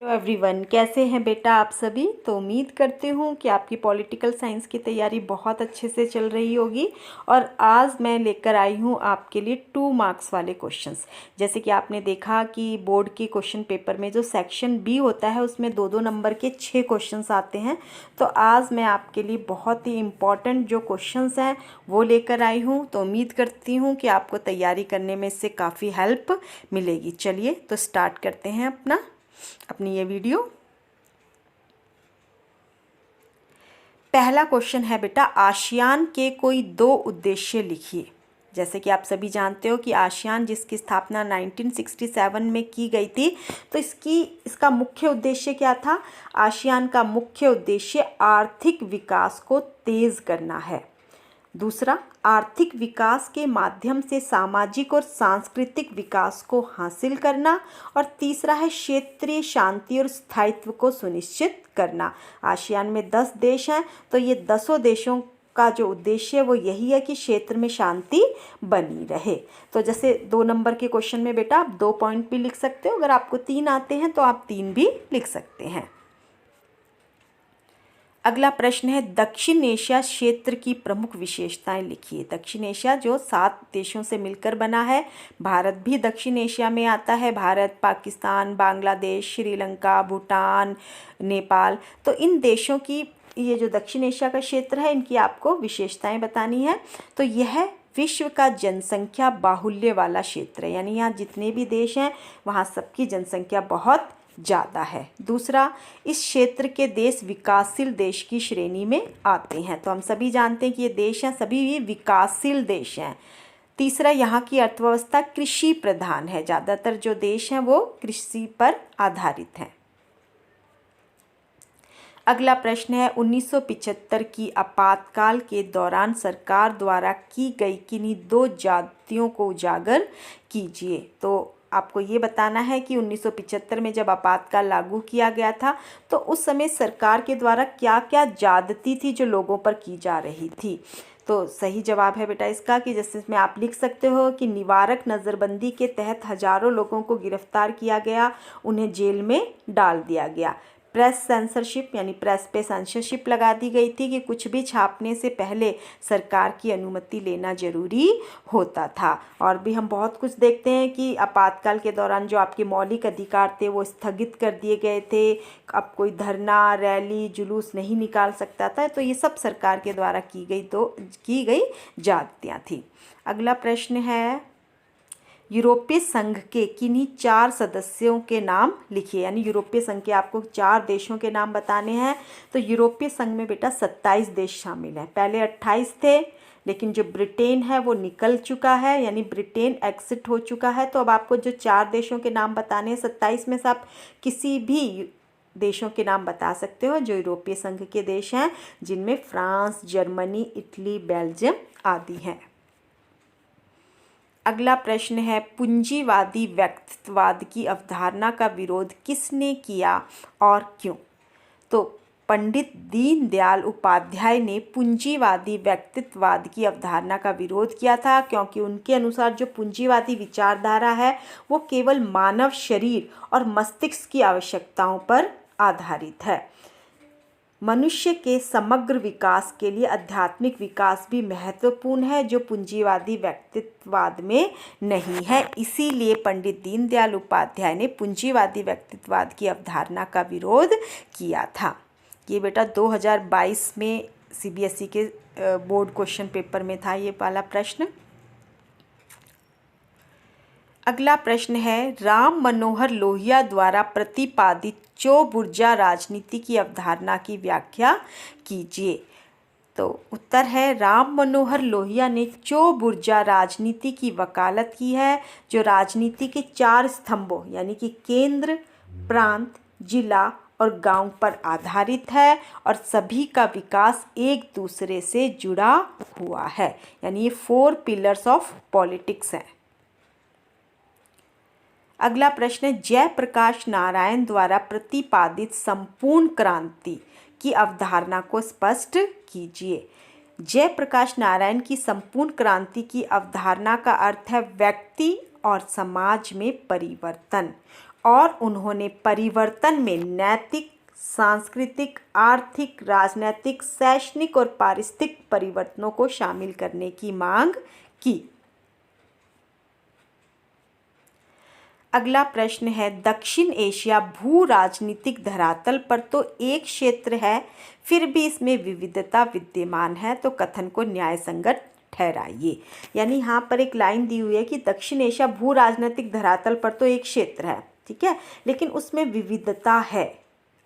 Hello everyone, कैसे हैं बेटा आप सभी। तो उम्मीद करती हूँ कि आपकी पॉलिटिकल साइंस की तैयारी बहुत अच्छे से चल रही होगी। और आज मैं लेकर आई हूँ आपके लिए 2 मार्क्स वाले क्वेश्चंस। जैसे कि आपने देखा कि बोर्ड के क्वेश्चन पेपर में जो सेक्शन बी होता है उसमें 2-2 नंबर के 6 क्वेश्चंस आते हैं। तो आज मैं आपके लिए बहुत ही इम्पॉर्टेंट जो क्वेश्चंस हैं वो लेकर आई हूँ। तो उम्मीद करती हूँ कि आपको तैयारी करने में इससे काफ़ी हेल्प मिलेगी। चलिए तो स्टार्ट करते हैं अपनी ये वीडियो। पहला क्वेश्चन है बेटा, आसियान के कोई 2 उद्देश्य लिखिए। जैसे कि आप सभी जानते हो कि आसियान जिसकी स्थापना 1967 में की गई थी, तो इसका मुख्य उद्देश्य क्या था। आसियान का मुख्य उद्देश्य आर्थिक विकास को तेज करना है। दूसरा, आर्थिक विकास के माध्यम से सामाजिक और सांस्कृतिक विकास को हासिल करना। और तीसरा है क्षेत्रीय शांति और स्थायित्व को सुनिश्चित करना। आसियान में 10 देश हैं, तो ये 10 देशों का जो उद्देश्य है वो यही है कि क्षेत्र में शांति बनी रहे। तो जैसे 2 नंबर के क्वेश्चन में बेटा आप 2 पॉइंट भी लिख सकते हो। अगर आपको 3 आते हैं तो आप 3 भी लिख सकते हैं। अगला प्रश्न है, दक्षिण एशिया क्षेत्र की प्रमुख विशेषताएं लिखिए। दक्षिण एशिया जो 7 देशों से मिलकर बना है। भारत भी दक्षिण एशिया में आता है। भारत, पाकिस्तान, बांग्लादेश, श्रीलंका, भूटान, नेपाल। तो इन देशों की ये जो दक्षिण एशिया का क्षेत्र है इनकी आपको विशेषताएं बतानी है। तो यह विश्व का जनसंख्या बाहुल्य वाला क्षेत्र है, यानी यहाँ जितने भी देश हैं वहाँ सबकी जनसंख्या बहुत ज़्यादा है। दूसरा, इस क्षेत्र के देश विकासशील देश की श्रेणी में आते हैं। तो हम सभी जानते हैं कि ये देश हैं सभी ये विकासशील देश हैं। तीसरा, यहाँ की अर्थव्यवस्था कृषि प्रधान है। ज़्यादातर जो देश हैं वो कृषि पर आधारित हैं। अगला प्रश्न है, 1975 की आपातकाल के दौरान सरकार द्वारा की गई किन्हीं 2 ज्यादतियों को उजागर कीजिए। तो आपको ये बताना है कि 1975 में जब आपातकाल लागू किया गया था तो उस समय सरकार के द्वारा क्या क्या ज्यादती थी जो लोगों पर की जा रही थी। तो सही जवाब है बेटा इसका कि जैसे इसमें आप लिख सकते हो कि निवारक नज़रबंदी के तहत हजारों लोगों को गिरफ्तार किया गया, उन्हें जेल में डाल दिया गया। प्रेस सेंसरशिप यानी प्रेस पे सेंसरशिप लगा दी गई थी कि कुछ भी छापने से पहले सरकार की अनुमति लेना जरूरी होता था। और भी हम बहुत कुछ देखते हैं कि आपातकाल के दौरान जो आपके मौलिक अधिकार थे वो स्थगित कर दिए गए थे। अब कोई धरना, रैली, जुलूस नहीं निकाल सकता था। तो ये सब सरकार के द्वारा की गई ज्यादतियाँ थी। अगला प्रश्न है, यूरोपीय संघ के किन्हीं 4 सदस्यों के नाम लिखिए। यानी यूरोपीय संघ के आपको 4 देशों के नाम बताने हैं। तो यूरोपीय संघ में बेटा 27 देश शामिल हैं। पहले 28 थे, लेकिन जो ब्रिटेन है वो निकल चुका है, यानी ब्रिटेन एग्जिट हो चुका है। तो अब आपको जो 4 देशों के नाम बताने हैं, 27 में से आप किसी भी देशों के नाम बता सकते हो जो यूरोपीय संघ के देश हैं, जिनमें फ्रांस, जर्मनी, इटली, बेल्जियम आदि हैं। अगला प्रश्न है, पूंजीवादी व्यक्तित्ववाद की अवधारणा का विरोध किसने किया और क्यों। तो पंडित दीनदयाल उपाध्याय ने पूंजीवादी व्यक्तित्ववाद की अवधारणा का विरोध किया था, क्योंकि उनके अनुसार जो पूंजीवादी विचारधारा है वो केवल मानव शरीर और मस्तिष्क की आवश्यकताओं पर आधारित है। मनुष्य के समग्र विकास के लिए आध्यात्मिक विकास भी महत्वपूर्ण है, जो पूंजीवादी व्यक्तित्ववाद में नहीं है। इसीलिए पंडित दीनदयाल उपाध्याय ने पूंजीवादी व्यक्तित्ववाद की अवधारणा का विरोध किया था। ये बेटा 2022 में सीबीएसई के बोर्ड क्वेश्चन पेपर में था ये वाला प्रश्न। अगला प्रश्न है, राम मनोहर लोहिया द्वारा प्रतिपादित चौबुर्जा राजनीति की अवधारणा की व्याख्या कीजिए। तो उत्तर है, राम मनोहर लोहिया ने चौबुर्जा राजनीति की वकालत की है, जो राजनीति के 4 स्तंभों यानी कि केंद्र, प्रांत, जिला और गांव पर आधारित है और सभी का विकास एक दूसरे से जुड़ा हुआ है। यानी ये 4 पिलर्स ऑफ पॉलिटिक्स हैं। अगला प्रश्न है, जयप्रकाश नारायण द्वारा प्रतिपादित संपूर्ण क्रांति की अवधारणा को स्पष्ट कीजिए। जयप्रकाश नारायण की संपूर्ण क्रांति की अवधारणा का अर्थ है व्यक्ति और समाज में परिवर्तन। और उन्होंने परिवर्तन में नैतिक, सांस्कृतिक, आर्थिक, राजनीतिक, शैक्षणिक और पारिस्थितिक परिवर्तनों को शामिल करने की मांग की। अगला प्रश्न है, दक्षिण एशिया भू राजनीतिक धरातल पर तो एक क्षेत्र है, फिर भी इसमें विविधता विद्यमान है, तो कथन को न्यायसंगत ठहराइए। यानी यहाँ पर एक लाइन दी हुई है कि दक्षिण एशिया भू राजनीतिक धरातल पर तो एक क्षेत्र है, ठीक है, लेकिन उसमें विविधता है।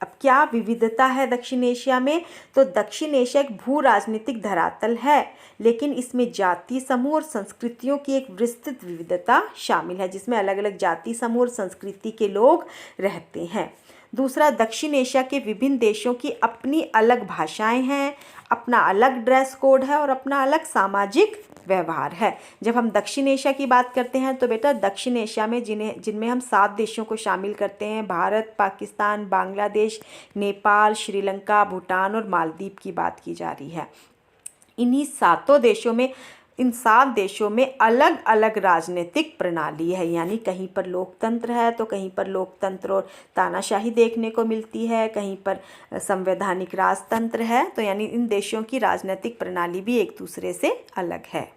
अब क्या विविधता है दक्षिण एशिया में? तो दक्षिण एशिया एक भू राजनीतिक धरातल है, लेकिन इसमें जाति समूह और संस्कृतियों की एक विस्तृत विविधता शामिल है, जिसमें अलग अलग जाति समूह और संस्कृति के लोग रहते हैं। दूसरा, दक्षिण एशिया के विभिन्न देशों की अपनी अलग भाषाएं हैं, अपना अलग ड्रेस कोड है और अपना अलग सामाजिक व्यवहार है। जब हम दक्षिण एशिया की बात करते हैं तो बेटा दक्षिण एशिया में जिनमें हम 7 देशों को शामिल करते हैं, भारत, पाकिस्तान, बांग्लादेश, नेपाल, श्रीलंका, भूटान और मालदीव की बात की जा रही है। इन्हीं 7 देशों में, इन 7 देशों में अलग अलग राजनीतिक प्रणाली है, यानी कहीं पर लोकतंत्र है तो कहीं पर लोकतंत्र और तानाशाही देखने को मिलती है, कहीं पर संवैधानिक राजतंत्र है। तो यानी इन देशों की राजनीतिक प्रणाली भी एक दूसरे से अलग है।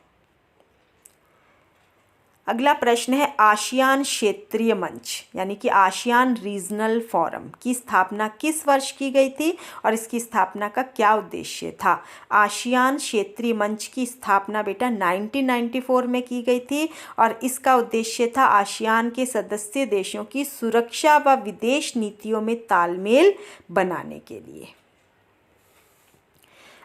अगला प्रश्न है, आसियान क्षेत्रीय मंच यानी कि आसियान रीजनल फोरम की स्थापना किस वर्ष की गई थी और इसकी स्थापना का क्या उद्देश्य था? आसियान क्षेत्रीय मंच की स्थापना बेटा 1994 में की गई थी और इसका उद्देश्य था आसियान के सदस्य देशों की सुरक्षा व विदेश नीतियों में तालमेल बनाने के लिए।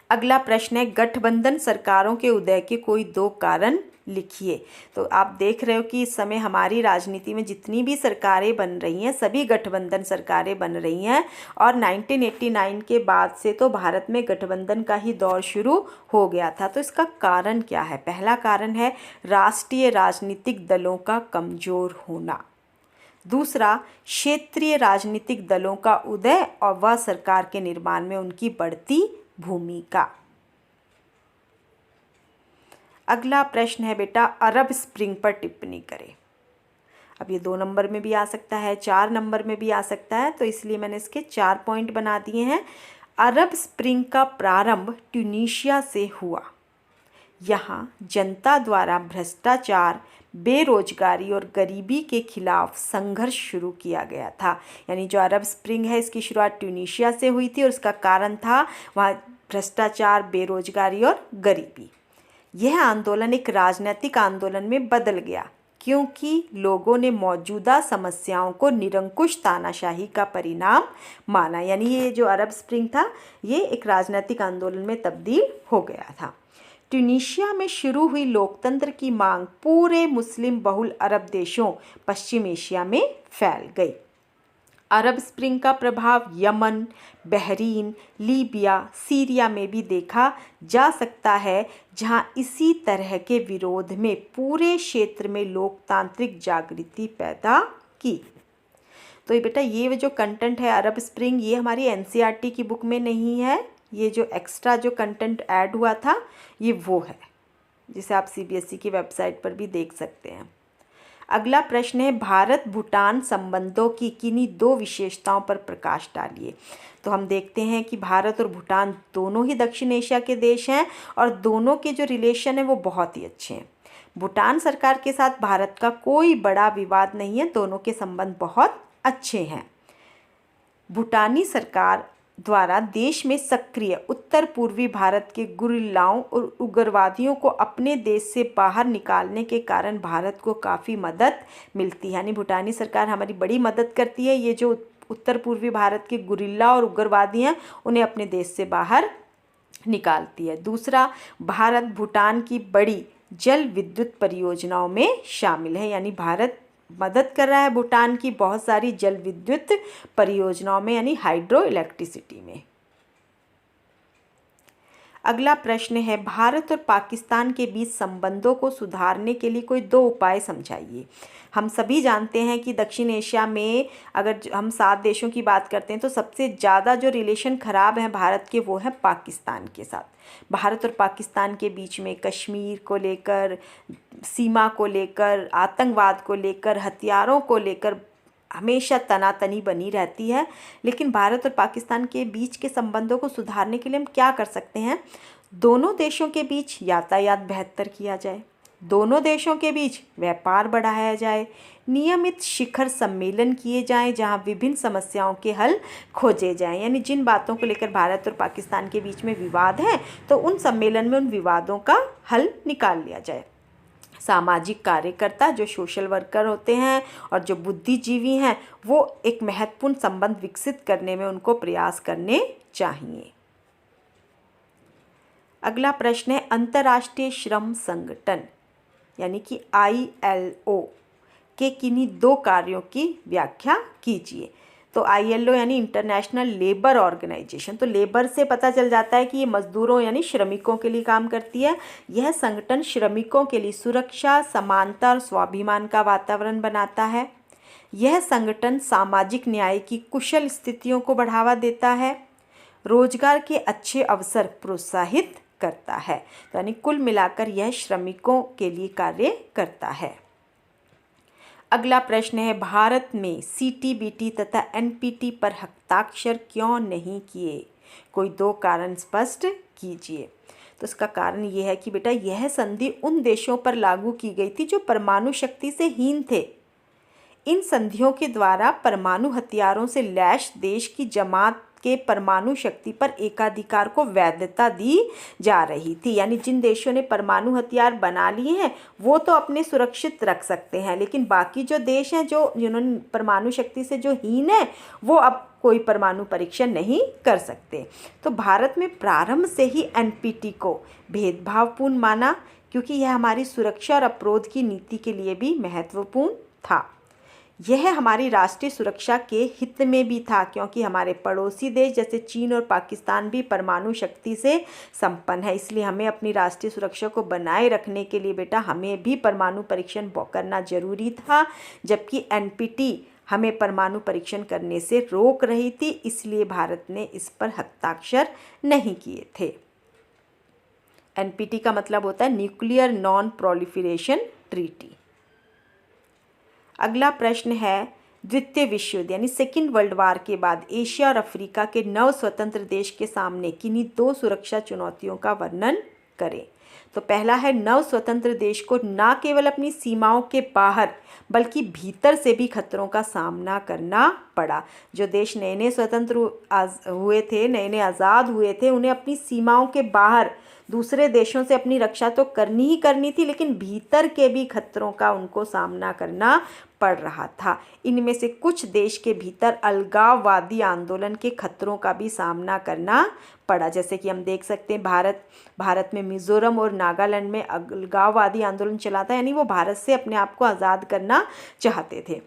अगला प्रश्न है, गठबंधन सरकारों के उदय के कोई 2 कारण लिखिए। तो आप देख रहे हो कि इस समय हमारी राजनीति में जितनी भी सरकारें बन रही हैं सभी गठबंधन सरकारें बन रही हैं और 1989 के बाद से तो भारत में गठबंधन का ही दौर शुरू हो गया था। तो इसका कारण क्या है? पहला कारण है राष्ट्रीय राजनीतिक दलों का कमज़ोर होना। दूसरा, क्षेत्रीय राजनीतिक दलों का उदय और वह सरकार के निर्माण में उनकी बढ़ती भूमिका। अगला प्रश्न है बेटा, अरब स्प्रिंग पर टिप्पणी करें। अब ये 2 नंबर में भी आ सकता है, 4 नंबर में भी आ सकता है, तो इसलिए मैंने इसके 4 पॉइंट बना दिए हैं। अरब स्प्रिंग का प्रारंभ ट्यूनीशिया से हुआ। यहाँ जनता द्वारा भ्रष्टाचार, बेरोजगारी और गरीबी के खिलाफ संघर्ष शुरू किया गया था। यानी जो अरब स्प्रिंग है इसकी शुरुआत ट्यूनीशिया से हुई थी और इसका कारण था वहाँ भ्रष्टाचार, बेरोजगारी और गरीबी। यह आंदोलन एक राजनीतिक आंदोलन में बदल गया क्योंकि लोगों ने मौजूदा समस्याओं को निरंकुश तानाशाही का परिणाम माना। यानी ये जो अरब स्प्रिंग था ये एक राजनीतिक आंदोलन में तब्दील हो गया था। ट्यूनीशिया में शुरू हुई लोकतंत्र की मांग पूरे मुस्लिम बहुल अरब देशों पश्चिम एशिया में फैल गई। अरब स्प्रिंग का प्रभाव यमन, बहरीन, लीबिया, सीरिया में भी देखा जा सकता है, जहां इसी तरह के विरोध में पूरे क्षेत्र में लोकतांत्रिक जागृति पैदा की। तो ये बेटा ये जो कंटेंट है अरब स्प्रिंग ये हमारी एनसीईआरटी की बुक में नहीं है, ये जो एक्स्ट्रा जो कंटेंट ऐड हुआ था ये वो है जिसे आप सीबीएसई की वेबसाइट पर भी देख सकते हैं। अगला प्रश्न है, भारत भूटान संबंधों की किन्हीं 2 विशेषताओं पर प्रकाश डालिए। तो हम देखते हैं कि भारत और भूटान दोनों ही दक्षिण एशिया के देश हैं और दोनों के जो रिलेशन है वो बहुत ही अच्छे हैं। भूटान सरकार के साथ भारत का कोई बड़ा विवाद नहीं है, दोनों के संबंध बहुत अच्छे हैं। भूटानी सरकार द्वारा देश में सक्रिय उत्तर पूर्वी भारत के गुरिल्लाओं और उग्रवादियों को अपने देश से बाहर निकालने के कारण भारत को काफ़ी मदद मिलती है। यानी भूटानी सरकार हमारी बड़ी मदद करती है, ये जो उत्तर पूर्वी भारत के गुरिल्ला और उग्रवादी हैं उन्हें अपने देश से बाहर निकालती है। दूसरा, भारत भूटान की बड़ी जल विद्युत परियोजनाओं में शामिल है, यानी भारत मदद कर रहा है भूटान की बहुत सारी जल विद्युत परियोजनाओं में यानी हाइड्रो इलेक्ट्रिसिटी में। अगला प्रश्न है, भारत और पाकिस्तान के बीच संबंधों को सुधारने के लिए कोई 2 उपाय समझाइए। हम सभी जानते हैं कि दक्षिण एशिया में अगर हम 7 देशों की बात करते हैं तो सबसे ज़्यादा जो रिलेशन ख़राब हैं भारत के वो है पाकिस्तान के साथ। भारत और पाकिस्तान के बीच में कश्मीर को लेकर, सीमा को लेकर, आतंकवाद को लेकर, हथियारों को लेकर हमेशा तनातनी बनी रहती है। लेकिन भारत और पाकिस्तान के बीच के संबंधों को सुधारने के लिए हम क्या कर सकते हैं? दोनों देशों के बीच यातायात बेहतर किया जाए, दोनों देशों के बीच व्यापार बढ़ाया जाए, नियमित शिखर सम्मेलन किए जाएं जहां विभिन्न समस्याओं के हल खोजे जाएं। यानी जिन बातों को लेकर भारत और पाकिस्तान के बीच में विवाद हैं तो उन सम्मेलन में उन विवादों का हल निकाल लिया जाए। सामाजिक कार्यकर्ता जो सोशल वर्कर होते हैं और जो बुद्धिजीवी हैं वो एक महत्वपूर्ण संबंध विकसित करने में उनको प्रयास करने चाहिए। अगला प्रश्न है अंतर्राष्ट्रीय श्रम संगठन यानी कि ILO के किन्हीं दो कार्यों की व्याख्या कीजिए। तो ILO यानी इंटरनेशनल लेबर ऑर्गेनाइजेशन, तो लेबर से पता चल जाता है कि ये मजदूरों यानी श्रमिकों के लिए काम करती है। यह संगठन श्रमिकों के लिए सुरक्षा, समानता और स्वाभिमान का वातावरण बनाता है। यह संगठन सामाजिक न्याय की कुशल स्थितियों को बढ़ावा देता है, रोजगार के अच्छे अवसर प्रोत्साहित करता है। तो यानी कुल मिलाकर यह श्रमिकों के लिए कार्य करता है। अगला प्रश्न है भारत में CTBT तथा NPT पर हस्ताक्षर क्यों नहीं किए? कोई दो कारण स्पष्ट कीजिए। तो इसका कारण ये है कि बेटा यह संधि उन देशों पर लागू की गई थी जो परमाणु शक्ति से हीन थे। इन संधियों के द्वारा परमाणु हथियारों से लैस देश की जमात के परमाणु शक्ति पर एकाधिकार को वैधता दी जा रही थी। यानी जिन देशों ने परमाणु हथियार बना लिए हैं वो तो अपने सुरक्षित रख सकते हैं, लेकिन बाकी जो देश हैं जो जिन्होंने परमाणु शक्ति से जो हीन है वो अब कोई परमाणु परीक्षण नहीं कर सकते। तो भारत में प्रारंभ से ही NPT को भेदभावपूर्ण माना क्योंकि यह हमारी सुरक्षा और अवरोध की नीति के लिए भी महत्वपूर्ण था। यह हमारी राष्ट्रीय सुरक्षा के हित में भी था क्योंकि हमारे पड़ोसी देश जैसे चीन और पाकिस्तान भी परमाणु शक्ति से संपन्न है। इसलिए हमें अपनी राष्ट्रीय सुरक्षा को बनाए रखने के लिए बेटा हमें भी परमाणु परीक्षण करना जरूरी था, जबकि NPT हमें परमाणु परीक्षण करने से रोक रही थी, इसलिए भारत ने इस पर हस्ताक्षर नहीं किए थे। NPT का मतलब होता है न्यूक्लियर नॉन प्रोलिफरेशन ट्रीटी। अगला प्रश्न है द्वितीय विश्व युद्ध यानी सेकेंड वर्ल्ड वार के बाद एशिया और अफ्रीका के नव स्वतंत्र देश के सामने किन्हीं दो सुरक्षा चुनौतियों का वर्णन करें। तो पहला है नव स्वतंत्र देश को न केवल अपनी सीमाओं के बाहर बल्कि भीतर से भी खतरों का सामना करना पड़ा। जो देश नए नए स्वतंत्र हुए थे, नए नए आज़ाद हुए थे, उन्हें अपनी सीमाओं के बाहर दूसरे देशों से अपनी रक्षा तो करनी ही करनी थी, लेकिन भीतर के भी खतरों का उनको सामना करना पड़ रहा था। इनमें से कुछ देश के भीतर अलगाववादी आंदोलन के खतरों का भी सामना करना पड़ा। जैसे कि हम देख सकते हैं भारत में मिज़ोरम और नागालैंड में अलगाववादी आंदोलन चला था, यानी वो भारत से अपने आप को आज़ाद करना चाहते थे।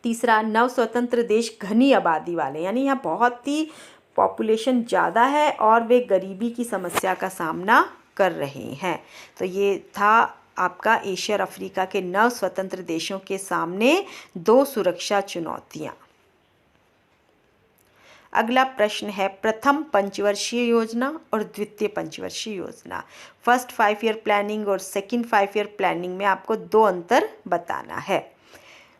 तीसरा, नव स्वतंत्र देश घनी आबादी वाले, यानी यहाँ बहुत ही पॉपुलेशन ज़्यादा है और वे गरीबी की समस्या का सामना कर रहे हैं। तो ये था आपका एशिया और अफ्रीका के नव स्वतंत्र देशों के सामने दो सुरक्षा चुनौतियाँ। अगला प्रश्न है प्रथम पंचवर्षीय योजना और द्वितीय पंचवर्षीय योजना। फर्स्ट 5 ईयर प्लानिंग और सेकंड 5 ईयर प्लानिंग में आपको दो अंतर बताना है।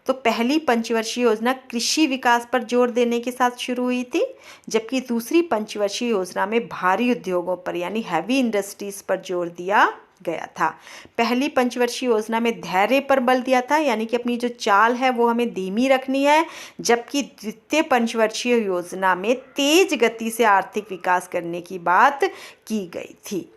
तो पहली पंचवर्षीय योजना कृषि विकास पर जोर देने के साथ शुरू हुई थी, जबकि दूसरी पंचवर्षीय योजना में भारी उद्योगों पर यानी हैवी इंडस्ट्रीज पर जोर दिया गया था। पहली पंचवर्षीय योजना में धैर्य पर बल दिया था, यानी कि अपनी जो चाल है वो हमें धीमी रखनी है, जबकि द्वितीय पंचवर्षीय योजना में तेज गति से आर्थिक विकास करने की बात की गई थी।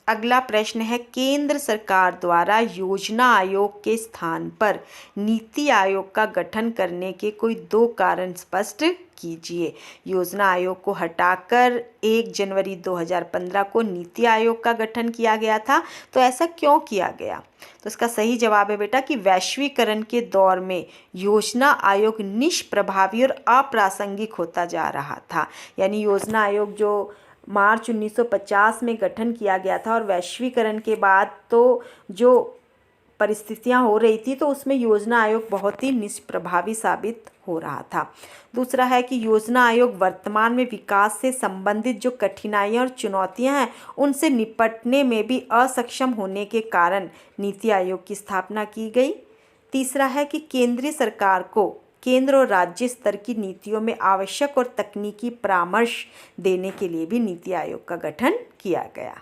अगला प्रश्न है केंद्र सरकार द्वारा योजना आयोग के स्थान पर नीति आयोग का गठन करने के कोई दो कारण स्पष्ट कीजिए। योजना आयोग को हटाकर 1 जनवरी 2015 को नीति आयोग का गठन किया गया था। तो ऐसा क्यों किया गया? तो इसका सही जवाब है बेटा कि वैश्वीकरण के दौर में योजना आयोग निष्प्रभावी और अप्रासंगिक होता जा रहा था। यानी योजना आयोग जो मार्च 1950 में गठन किया गया था और वैश्वीकरण के बाद तो जो परिस्थितियां हो रही थी तो उसमें योजना आयोग बहुत ही निष्प्रभावी साबित हो रहा था। दूसरा है कि योजना आयोग वर्तमान में विकास से संबंधित जो कठिनाइयां और चुनौतियां हैं उनसे निपटने में भी असक्षम होने के कारण नीति आयोग की स्थापना की गई। तीसरा है कि केंद्रीय सरकार को केंद्र और राज्य स्तर की नीतियों में आवश्यक और तकनीकी परामर्श देने के लिए भी नीति आयोग का गठन किया गया।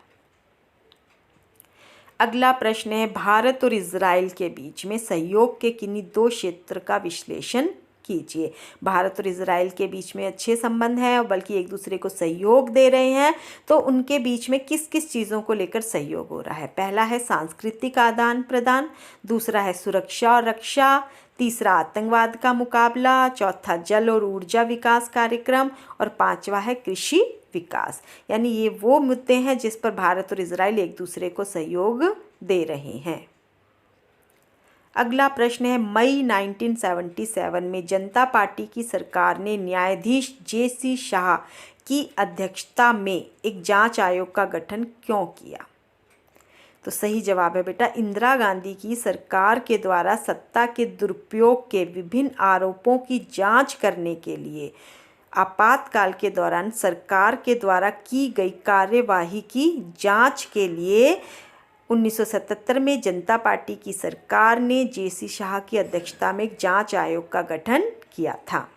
अगला प्रश्न है, भारत और इजराइल के बीच में सहयोग के किन्हीं दो क्षेत्र का विश्लेषण कीजिए। भारत और इजराइल के बीच में अच्छे संबंध हैं और बल्कि एक दूसरे को सहयोग दे रहे हैं, तो उनके बीच में किस किस चीज़ों को लेकर सहयोग हो रहा है? पहला है सांस्कृतिक आदान प्रदान, दूसरा है सुरक्षा और रक्षा, तीसरा आतंकवाद का मुकाबला, चौथा जल और ऊर्जा विकास कार्यक्रम और पांचवा है कृषि विकास। यानी ये वो मुद्दे हैं जिस पर भारत और इजराइल एक दूसरे को सहयोग दे रहे हैं। अगला प्रश्न है, मई 1977 में जनता पार्टी की सरकार ने न्यायाधीश JC शाह की अध्यक्षता में एक जांच आयोग का गठन क्यों किया? तो सही जवाब है बेटा, इंदिरा गांधी की सरकार के द्वारा सत्ता के दुरुपयोग के विभिन्न आरोपों की जांच करने के लिए आपातकाल के दौरान सरकार के द्वारा की गई कार्यवाही की जांच के लिए 1977 में जनता पार्टी की सरकार ने JC शाह की अध्यक्षता में एक जांच आयोग का गठन किया था।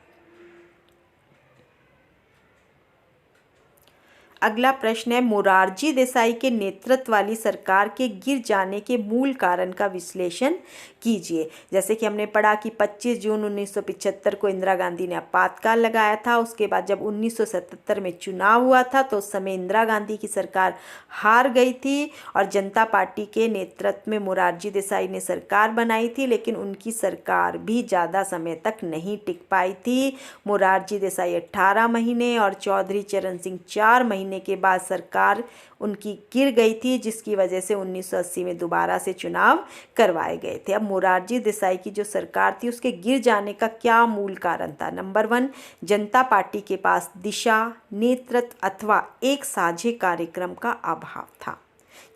अगला प्रश्न है, मोरारजी देसाई के नेतृत्व वाली सरकार के गिर जाने के मूल कारण का विश्लेषण कीजिए। जैसे कि हमने पढ़ा कि 25 जून 1975 को इंदिरा गांधी ने आपातकाल लगाया था। उसके बाद जब 1977 में चुनाव हुआ था तो उस समय इंदिरा गांधी की सरकार हार गई थी और जनता पार्टी के नेतृत्व में मोरारजी देसाई ने सरकार बनाई थी, लेकिन उनकी सरकार भी ज़्यादा समय तक नहीं टिक पाई थी। मोरारजी देसाई 18 महीने और चौधरी चरण सिंह 4 महीने के बाद सरकार उनकी गिर गई थी, जिसकी वजह से 1980 में दोबारा से चुनाव करवाए गए थे। अब मोरारजी देसाई की जो सरकार थी उसके गिर जाने का क्या मूल कारण था? नंबर 1, जनता पार्टी के पास दिशा, नेतृत्व अथवा एक साझे कार्यक्रम का अभाव था।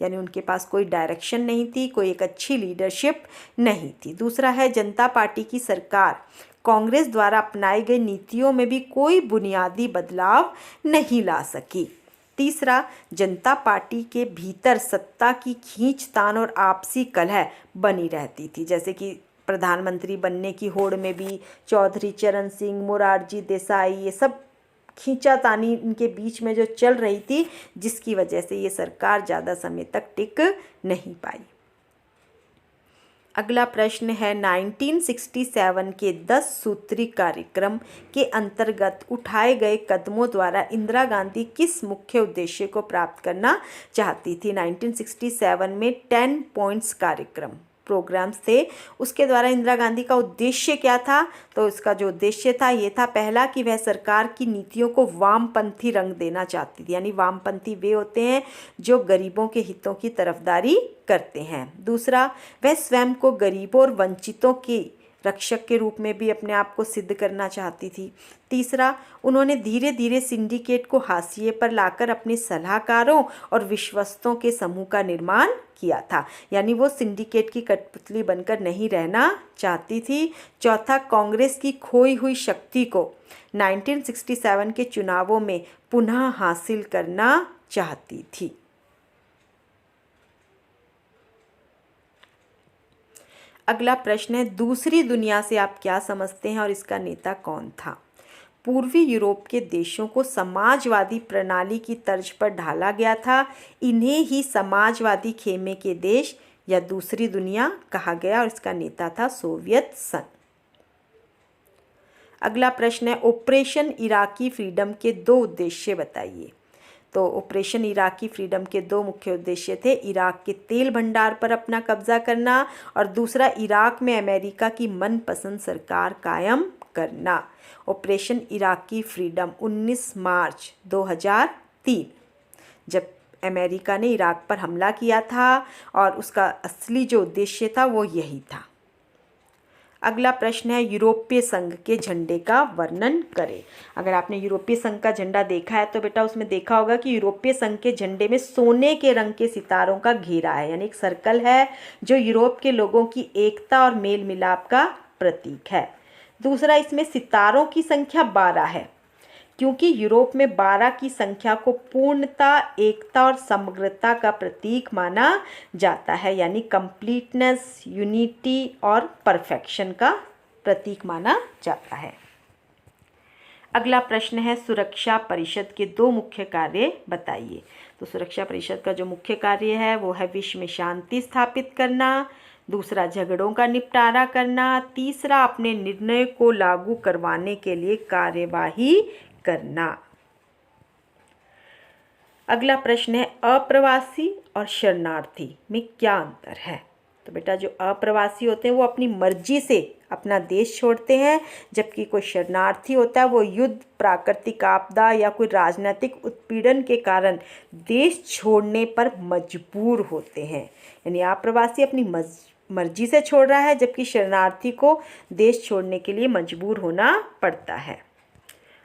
यानी उनके पास कोई डायरेक्शन नहीं थी, कोई एक अच्छी लीडरशिप नहीं थी। दूसरा है, जनता पार्टी की सरकार कांग्रेस द्वारा अपनाई गई नीतियों में भी कोई बुनियादी बदलाव नहीं ला सकी। तीसरा, जनता पार्टी के भीतर सत्ता की खींचतान और आपसी कलह बनी रहती थी। जैसे कि प्रधानमंत्री बनने की होड़ में भी चौधरी चरण सिंह, मोरारजी देसाई, ये सब खींचातानी इनके बीच में जो चल रही थी, जिसकी वजह से ये सरकार ज़्यादा समय तक टिक नहीं पाई। अगला प्रश्न है, 1967 के 10 सूत्री कार्यक्रम के अंतर्गत उठाए गए कदमों द्वारा इंदिरा गांधी किस मुख्य उद्देश्य को प्राप्त करना चाहती थी? 1967 में 10 पॉइंट्स कार्यक्रम प्रोग्राम्स थे, उसके द्वारा इंदिरा गांधी का उद्देश्य क्या था? तो इसका जो उद्देश्य था ये था, पहला कि वह सरकार की नीतियों को वामपंथी रंग देना चाहती थी। यानी वामपंथी वे होते हैं जो गरीबों के हितों की तरफदारी करते हैं। दूसरा, वह स्वयं को गरीबों और वंचितों की रक्षक के रूप में भी अपने आप को सिद्ध करना चाहती थी। तीसरा, उन्होंने धीरे धीरे सिंडिकेट को हाशिए पर लाकर अपने सलाहकारों और विश्वस्तों के समूह का निर्माण किया था। यानी वो सिंडिकेट की कठपुतली बनकर नहीं रहना चाहती थी। चौथा, कांग्रेस की खोई हुई शक्ति को 1967 के चुनावों में पुनः हासिल करना चाहती थी। अगला प्रश्न है, दूसरी दुनिया से आप क्या समझते हैं और इसका नेता कौन था? पूर्वी यूरोप के देशों को समाजवादी प्रणाली की तर्ज पर ढाला गया था। इन्हें ही समाजवादी खेमे के देश या दूसरी दुनिया कहा गया और इसका नेता था सोवियत संघ। अगला प्रश्न है, ऑपरेशन इराकी फ्रीडम के 2 उद्देश्य बताइए। तो ऑपरेशन इराकी फ्रीडम के 2 मुख्य उद्देश्य थे, इराक के तेल भंडार पर अपना कब्जा करना और दूसरा, इराक में अमेरिका की मनपसंद सरकार कायम करना। ऑपरेशन इराकी फ्रीडम 19 मार्च 2003 जब अमेरिका ने इराक पर हमला किया था और उसका असली जो उद्देश्य था वो यही था। अगला प्रश्न है, यूरोपीय संघ के झंडे का वर्णन करें। अगर आपने यूरोपीय संघ का झंडा देखा है तो बेटा उसमें देखा होगा कि यूरोपीय संघ के झंडे में सोने के रंग के सितारों का घेरा है, यानी एक सर्कल है जो यूरोप के लोगों की एकता और मेल मिलाप का प्रतीक है। दूसरा, इसमें सितारों की संख्या 12 है। क्योंकि यूरोप में 12 की संख्या को पूर्णता, एकता और समग्रता का प्रतीक माना जाता है, यानी कंप्लीटनेस, यूनिटी और परफेक्शन का प्रतीक माना जाता है। अगला प्रश्न है, सुरक्षा परिषद के 2 मुख्य कार्य बताइए। तो सुरक्षा परिषद का जो मुख्य कार्य है वो है विश्व में शांति स्थापित करना, दूसरा झगड़ों का निपटारा करना, तीसरा अपने निर्णय को लागू करवाने के लिए कार्यवाही करना। अगला प्रश्न है, अप्रवासी और शरणार्थी में क्या अंतर है। तो बेटा जो अप्रवासी होते हैं वो अपनी मर्जी से अपना देश छोड़ते हैं, जबकि कोई शरणार्थी होता है वो युद्ध, प्राकृतिक आपदा या कोई राजनीतिक उत्पीड़न के कारण देश छोड़ने पर मजबूर होते हैं। यानी अप्रवासी अपनी मर्जी से छोड़ रहा है, जबकि शरणार्थी को देश छोड़ने के लिए मजबूर होना पड़ता है।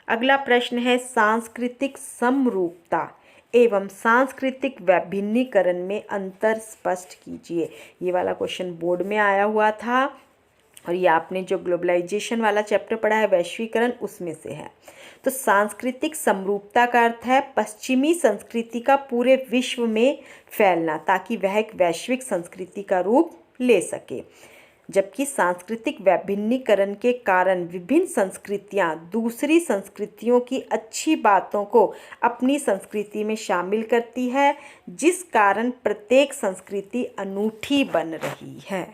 अगला प्रश्न है, सांस्कृतिक समरूपता एवं सांस्कृतिक वैभिन्नीकरण में अंतर स्पष्ट कीजिए। ये वाला क्वेश्चन बोर्ड में आया हुआ था और ये आपने जो ग्लोबलाइजेशन वाला चैप्टर पढ़ा है, वैश्वीकरण, उसमें से है। तो सांस्कृतिक समरूपता का अर्थ है पश्चिमी संस्कृति का पूरे विश्व में फैलना, ताकि वह एक वैश्विक संस्कृति का रूप ले सके, जबकि सांस्कृतिक वैभिन्नीकरण के कारण विभिन्न संस्कृतियां दूसरी संस्कृतियों की अच्छी बातों को अपनी संस्कृति में शामिल करती है, जिस कारण प्रत्येक संस्कृति अनूठी बन रही है।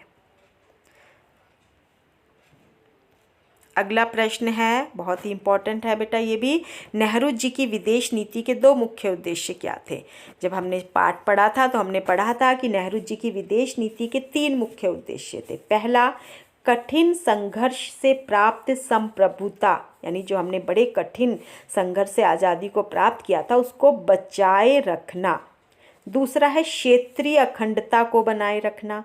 अगला प्रश्न है, बहुत ही इम्पोर्टेंट है बेटा ये भी, नेहरू जी की विदेश नीति के 2 मुख्य उद्देश्य क्या थे। जब हमने पाठ पढ़ा था तो हमने पढ़ा था कि नेहरू जी की विदेश नीति के 3 मुख्य उद्देश्य थे। पहला, कठिन संघर्ष से प्राप्त संप्रभुता, यानी जो हमने बड़े कठिन संघर्ष से आज़ादी को प्राप्त किया था उसको बचाए रखना। दूसरा है क्षेत्रीय अखंडता को बनाए रखना।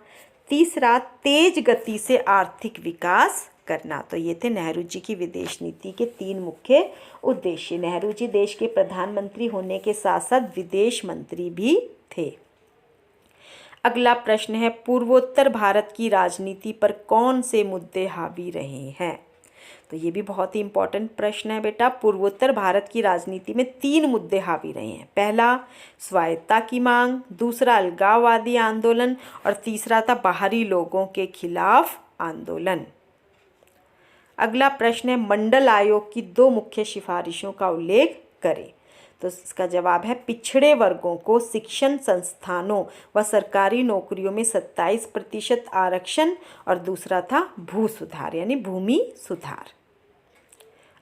तीसरा, तेज गति से आर्थिक विकास करना। तो ये थे नेहरू जी की विदेश नीति के 3 मुख्य उद्देश्य। नेहरू जी देश के प्रधानमंत्री होने के साथ साथ विदेश मंत्री भी थे। अगला प्रश्न है, पूर्वोत्तर भारत की राजनीति पर कौन से मुद्दे हावी रहे हैं। तो ये भी बहुत ही इम्पोर्टेंट प्रश्न है बेटा। पूर्वोत्तर भारत की राजनीति में 3 मुद्दे हावी रहे हैं। पहला, स्वायत्तता की मांग, दूसरा अलगाववादी आंदोलन और तीसरा था बाहरी लोगों के खिलाफ आंदोलन। अगला प्रश्न है, मंडल आयोग की 2 मुख्य सिफारिशों का उल्लेख करें। तो इसका जवाब है, पिछड़े वर्गों को शिक्षण संस्थानों व सरकारी नौकरियों में 27% आरक्षण और दूसरा था भू सुधार यानी भूमि सुधार।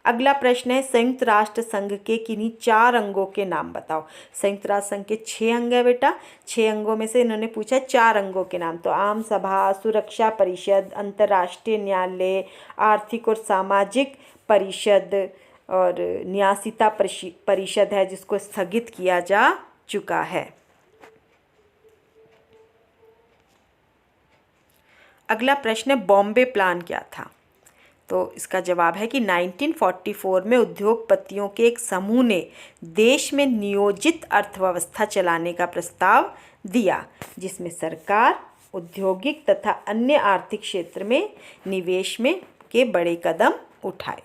अगला प्रश्न है, संयुक्त राष्ट्र संघ के किन्हीं 4 अंगों के नाम बताओ। संयुक्त राष्ट्र संघ के 6 अंग है बेटा। 6 अंगों में से इन्होंने पूछा 4 अंगों के नाम। तो आम सभा, सुरक्षा परिषद, अंतर्राष्ट्रीय न्यायालय, आर्थिक और सामाजिक परिषद और न्यासिता परिषद है जिसको स्थगित किया जा चुका है। अगला प्रश्न है, बॉम्बे प्लान क्या था। तो इसका जवाब है कि 1944 में उद्योगपतियों के एक समूह ने देश में नियोजित अर्थव्यवस्था चलाने का प्रस्ताव दिया, जिसमें सरकार, औद्योगिक तथा अन्य आर्थिक क्षेत्र में निवेश में के बड़े कदम उठाए।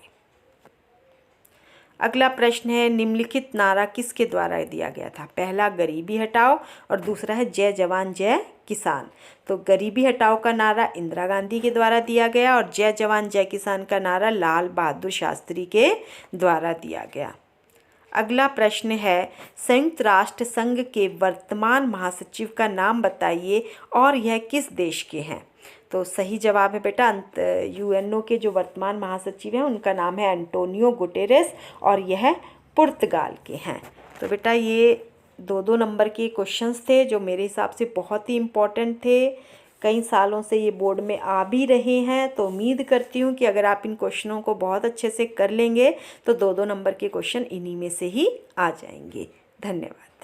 अगला प्रश्न है, निम्नलिखित नारा किसके द्वारा दिया गया था। पहला, गरीबी हटाओ और दूसरा है जय जवान जय किसान। तो गरीबी हटाओ का नारा इंदिरा गांधी के द्वारा दिया गया और जय जवान जय किसान का नारा लाल बहादुर शास्त्री के द्वारा दिया गया। अगला प्रश्न है, संयुक्त राष्ट्र संघ के वर्तमान महासचिव का नाम बताइए और यह किस देश के हैं। तो सही जवाब है बेटा, यूएनओ के जो वर्तमान महासचिव हैं उनका नाम है एंटोनियो गुटेरेस और यह पुर्तगाल के हैं। तो बेटा ये 2-2 नंबर के क्वेश्चंस थे जो मेरे हिसाब से बहुत ही इम्पोर्टेंट थे। कई सालों से ये बोर्ड में आ भी रहे हैं, तो उम्मीद करती हूँ कि अगर आप इन क्वेश्चनों को बहुत अच्छे से कर लेंगे तो 2-2 नंबर के क्वेश्चन इन्हीं में से ही आ जाएंगे। धन्यवाद।